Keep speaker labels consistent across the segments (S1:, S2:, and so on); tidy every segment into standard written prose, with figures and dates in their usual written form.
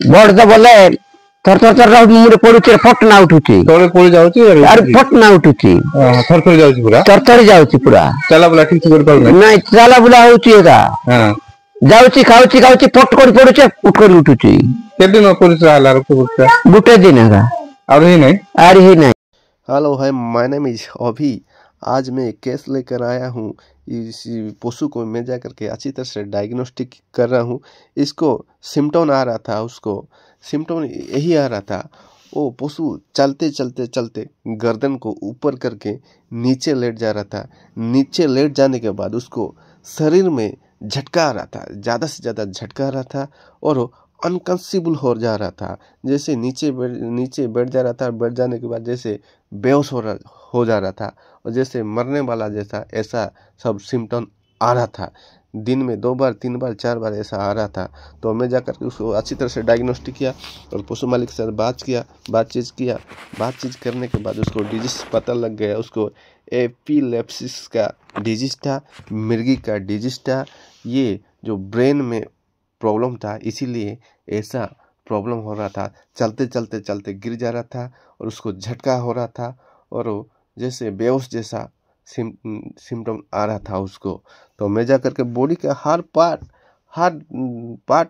S1: बड़ तो बोले थर थर थर मुंडे पड़ुचे फट ना उठुची
S2: तळे पळी जाउची
S1: अरे फट ना उठुची
S2: थर थर जाउची पूरा
S1: थर जाउची पूरा
S2: चला बुला ठीक से कर पाउ
S1: नहीं चला बुला होउची एका
S2: हां
S1: जाउची खाउची खाउची फट कर पड़ुचे उठ कर उठुची
S2: के दिन पुलिस आला रुक
S1: गुटे दिन एका
S2: और ही नहीं
S1: और ही नहीं।
S3: हेलो है माय नेम इज अभी। आज मैं एक केस लेकर आया हूँ। इस पशु को मैं जा करके अच्छी तरह से डायग्नोस्टिक कर रहा हूँ। इसको सिम्टोम आ रहा था, उसको सिम्टोम यही आ रहा था। वो पशु चलते चलते चलते गर्दन को ऊपर करके नीचे लेट जा रहा था। नीचे लेट जाने के बाद उसको शरीर में झटका आ रहा था, ज़्यादा से ज़्यादा झटका आ रहा था और अनकंसिबल हो जा रहा था। जैसे नीचे बैठ जा रहा था, बैठ जाने के बाद जैसे बेहोश हो जा रहा था और जैसे मरने वाला जैसा ऐसा सब सिम्टम आ रहा था। दिन में 2 बार 3 बार 4 बार ऐसा आ रहा था। तो मैं जाकर के उसको अच्छी तरह से डायग्नोस्टिक किया और पशु मालिक के साथ बातचीत करने के बाद उसको डिजीज पता लग गया। उसको एपिलेप्सिस का डिजीज था, मिर्गी का डिजीज था। ये जो ब्रेन में प्रॉब्लम था, इसीलिए ऐसा प्रॉब्लम हो रहा था। चलते चलते चलते गिर जा रहा था और उसको झटका हो रहा था और वो जैसे बेहोश जैसा सिम्टम आ रहा था उसको। तो मैं जा करके बॉडी का हर पार्ट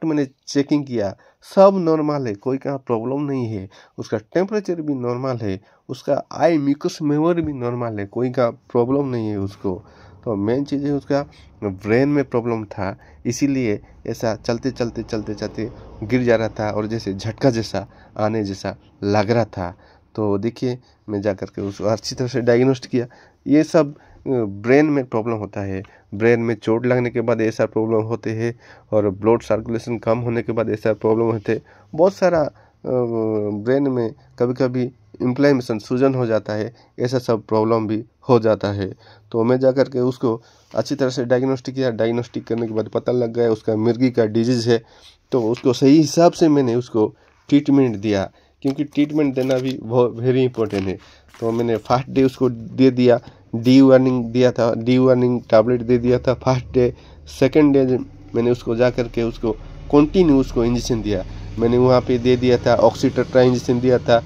S3: मैंने चेकिंग किया, सब नॉर्मल है, कोई कहाँ प्रॉब्लम नहीं है। उसका टेम्परेचर भी नॉर्मल है, उसका आई म्यूकस मेमोरी भी नॉर्मल है, कोई का प्रॉब्लम नहीं है उसको। तो मेन चीज़ है उसका ब्रेन में प्रॉब्लम था, इसीलिए ऐसा चलते चलते चलते चलते गिर जा रहा था और जैसे झटका जैसा आने जैसा लग रहा था। तो देखिए मैं जा करके उसको अच्छी तरह से डायग्नोस्ट किया। ये सब ब्रेन में प्रॉब्लम होता है। ब्रेन में चोट लगने के बाद ऐसा प्रॉब्लम होते हैं और ब्लड सर्कुलेशन कम होने के बाद ऐसा प्रॉब्लम होते हैं। बहुत सारा ब्रेन में कभी कभी इन्फ्लेमेशन सूजन हो जाता है, ऐसा सब प्रॉब्लम भी हो जाता है। तो मैं जा करके उसको अच्छी तरह से डायग्नोस्टिक किया। डायग्नोस्टिक करने के बाद पता लग गया उसका मिर्गी का डिजीज़ है। तो उसको सही हिसाब से मैंने उसको ट्रीटमेंट दिया, क्योंकि ट्रीटमेंट देना भी बहुत वेरी इंपॉर्टेंट है। तो मैंने फर्स्ट डे उसको दे दिया, डी वार्निंग दिया था, डी वार्निंग टैबलेट दे दिया था फर्स्ट डे। सेकेंड डे मैंने उसको जा करके उसको कंटिन्यू उसको इंजेक्शन दिया। मैंने वहाँ पे दे दिया था ऑक्सीटेट्रा इंजेक्शन दिया था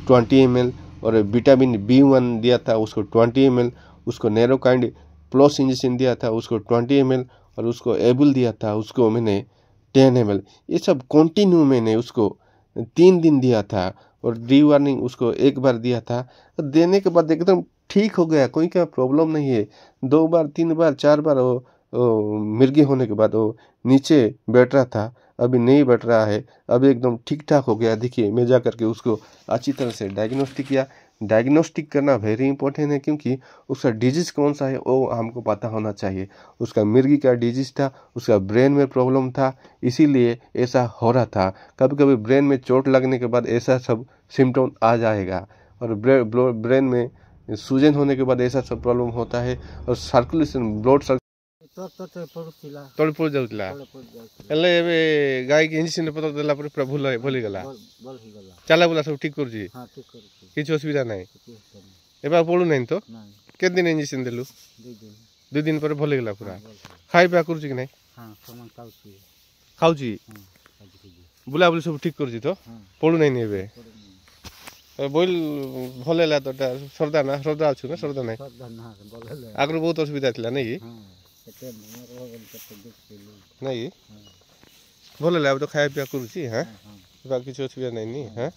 S3: 20 ml और विटामिन B1 दिया था उसको 20 ml। उसको नैरोकाइंड प्लस इंजेक्शन दिया था उसको 20 ml और उसको एबुल दिया था उसको मैंने 10 ml। ये सब कंटिन्यू मैंने उसको 3 दिन दिया था और डी वार्निंग उसको 1 बार दिया था। तो देने के बाद एकदम ठीक हो गया, कोई क्या प्रॉब्लम नहीं है। 2 बार 3 बार 4 बार वो मिर्गी होने के बाद वो नीचे बैठ रहा था, अभी नहीं बैठ रहा है, अभी एकदम ठीक ठाक हो गया। देखिए मैं जा करके उसको अच्छी तरह से डायग्नोस्टिक किया। डायग्नोस्टिक करना वेरी इंपॉर्टेंट है, क्योंकि उसका डिजीज़ कौन सा है वो हमको पता होना चाहिए। उसका मिर्गी का डिजीज़ था, उसका ब्रेन में प्रॉब्लम था, इसीलिए ऐसा हो रहा था। कभी कभी ब्रेन में चोट लगने के बाद ऐसा सब सिम्टम आ जाएगा और ब्रेन में सूजन होने के बाद ऐसा सब प्रॉब्लम होता है और सर्कुलेशन ब्लड तले पड़ जाउतला एले एबे गाय के इंजेक्शन पता देला पर पूरा भूल गला चला बुला सब ठीक कर जी। हां ठीक कर छी, किछ असुविधा नै एबा पड़ू नै तो के दिन इंजेक्शन देलु 2 दिन पर भूल गला पूरा। खाइ पा कर छी कि नै? हां सामान खाउ छी बुला बुला सब ठीक कर जी। तो पड़ू नै एबे बोल भलेला तो श्रद्धा अच्छु ना श्रद्धा नै आगु बहुत असुविधा थिला नै नहीं भले अब तो खाया पिया करूँ। हाँ किसी असुविधा नहीं। हाँ